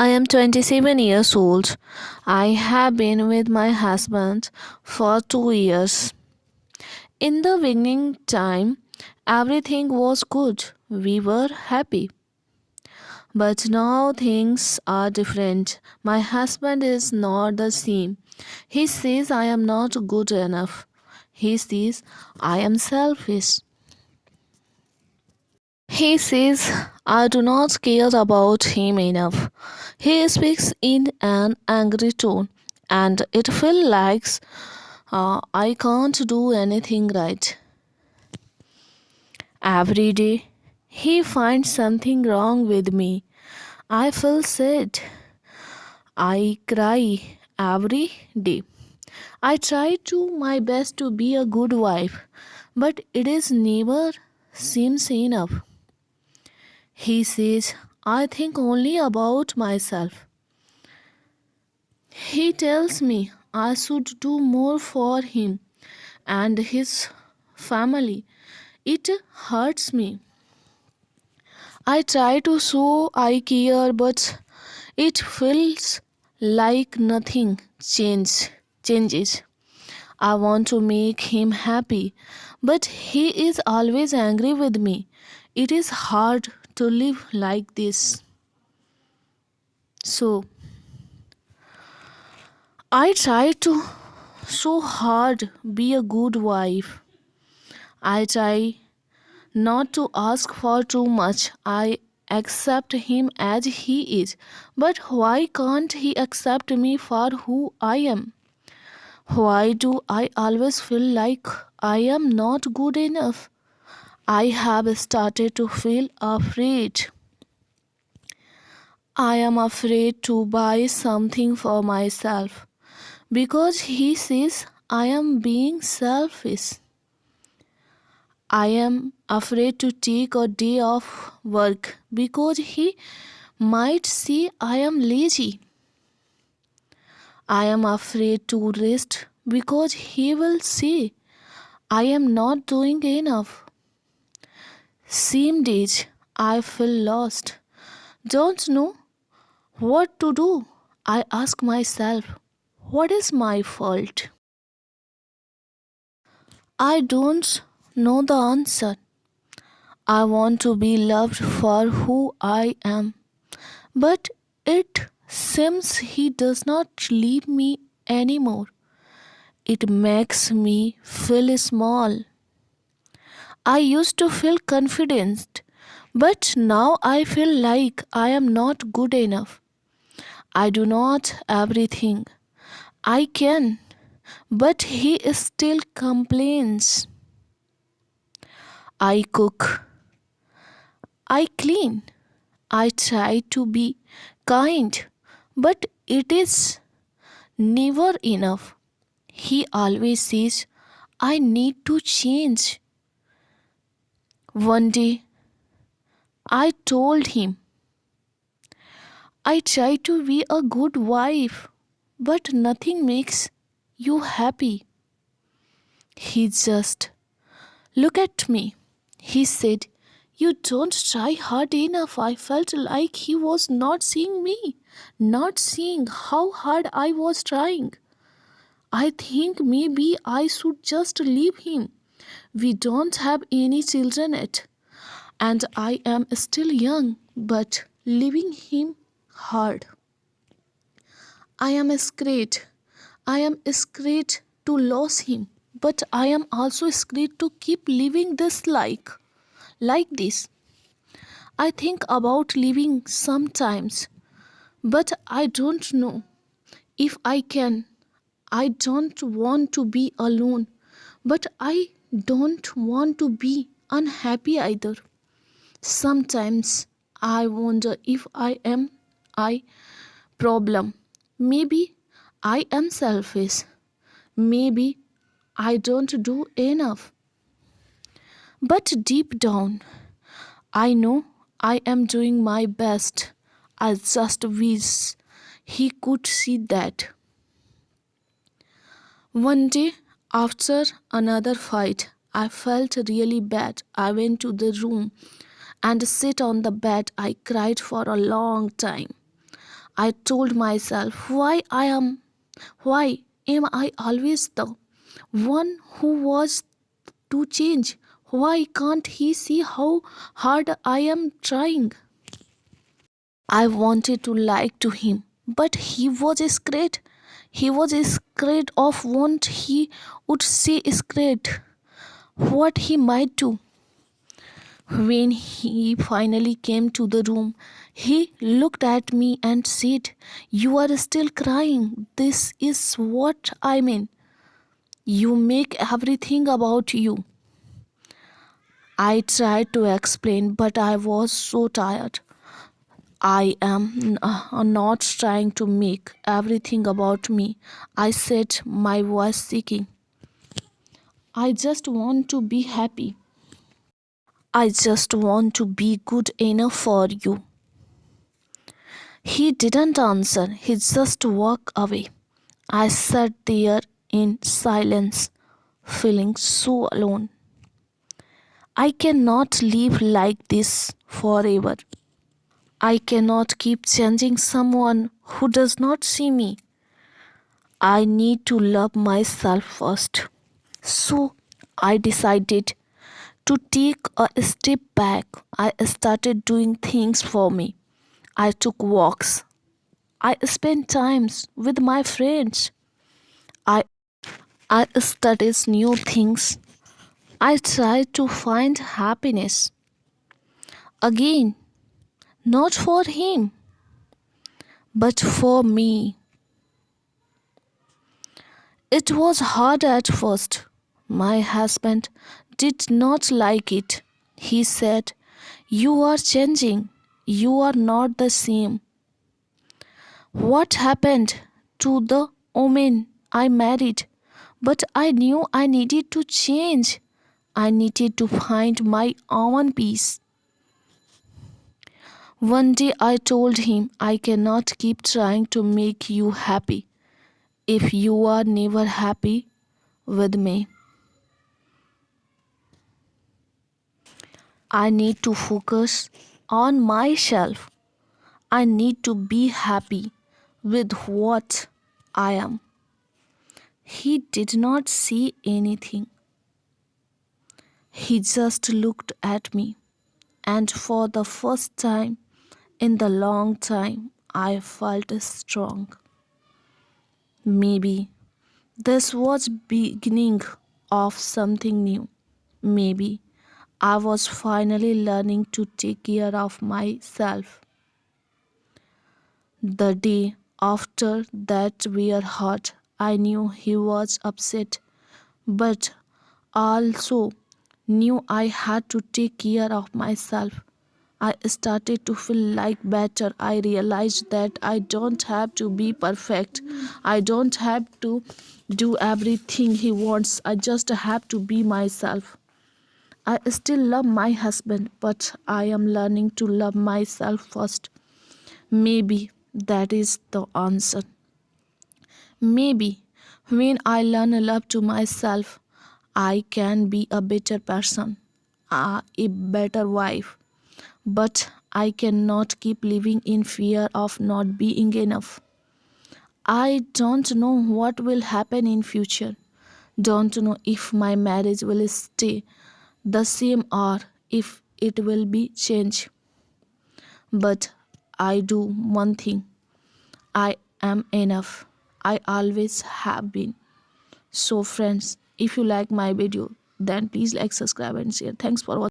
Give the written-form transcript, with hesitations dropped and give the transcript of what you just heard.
I am 27 years old. I have been with my husband for 2 years. In the beginning time, everything was good. We were happy. But now things are different. My husband is not the same. He says I am not good enough. He says I am selfish. He says I do not care about him enough. He speaks in an angry tone, and it feels like I can't do anything right. Every day, he finds something wrong with me. I feel sad. I cry every day. I try to my best to be a good wife, but it is never seems enough. He says, I think only about myself. He tells me I should do more for him and his family. It hurts me. I try to show I care, but it feels like nothing changes. I want to make him happy, but he is always angry with me. It is hard to live like this. So, I try to so hard be a good wife. I try not to ask for too much. I accept him as he is. But why can't he accept me for who I am? Why do I always feel like I am not good enough? I have started to feel afraid. I am afraid to buy something for myself because he says I am being selfish. I am afraid to take a day off work because he might see I am lazy. I am afraid to rest because he will say I am not doing enough. Some days I feel lost, don't know what to do. I ask myself, what is my fault? I don't know the answer. I want to be loved for who I am. But it seems he does not leave me anymore. It makes me feel small. I used to feel confident, but now I feel like I am not good enough. I do not everything. I can, but he still complains. I cook, I clean, I try to be kind, but it is never enough. He always says, I need to change. One day, I told him, I try to be a good wife, but nothing makes you happy. He just looked at me. He said, you don't try hard enough. I felt like he was not seeing me, not seeing how hard I was trying. I think maybe I should just leave him. We don't have any children yet, and I am still young, but leaving him hard. I am scared. I am scared to lose him, but I am also scared to keep living this like this. I think about leaving sometimes, but I don't know if I can. I don't want to be alone, but I don't want to be unhappy either. Sometimes I wonder if I problem. Maybe I am selfish. Maybe I don't do enough. But deep down, I know I am doing my best. I just wish he could see that. One day, after another fight, I felt really bad. I went to the room and sat on the bed. I cried for a long time. I told myself, why am I always the one who was to change? Why can't he see how hard I am trying? I wanted to lie to him, but he was scared. He was scared of what he would say, scared what he might do. When he finally came to the room, he looked at me and said, "You are still crying. This is what I mean. You make everything about you." I tried to explain, but I was so tired. I am not trying to make everything about me, I said, my voice shaking. I just want to be happy. I just want to be good enough for you. He didn't answer, he just walked away. I sat there in silence, feeling so alone. I cannot live like this forever. I cannot keep changing someone who does not see me. I need to love myself first. So I decided to take a step back. I started doing things for me. I took walks. I spent times with my friends. I, I studied new things. I tried to find happiness. Again, not for him, but for me. It was hard at first. My husband did not like it. He said, "You are changing. You are not the same. What happened to the woman I married?" But I knew I needed to change. I needed to find my own peace. One day I told him, "I cannot keep trying to make you happy if you are never happy with me. I need to focus on myself. I need to be happy with what I am." He did not say anything. He just looked at me, and for the first time in the long time, I felt strong. Maybe this was beginning of something new. Maybe I was finally learning to take care of myself. The day after that weird hurt, I knew he was upset, but also knew I had to take care of myself. I started to feel like better. I realized that I don't have to be perfect. I don't have to do everything he wants. I just have to be myself. I still love my husband, but I am learning to love myself first. Maybe that is the answer. Maybe when I learn love to myself, I can be a better person, a better wife. But I cannot keep living in fear of not being enough. I don't know what will happen in future. Don't know if my marriage will stay the same or if it will be changed. But I do one thing. I am enough. I always have been. So friends, if you like my video, then please like, subscribe and share. Thanks for watching.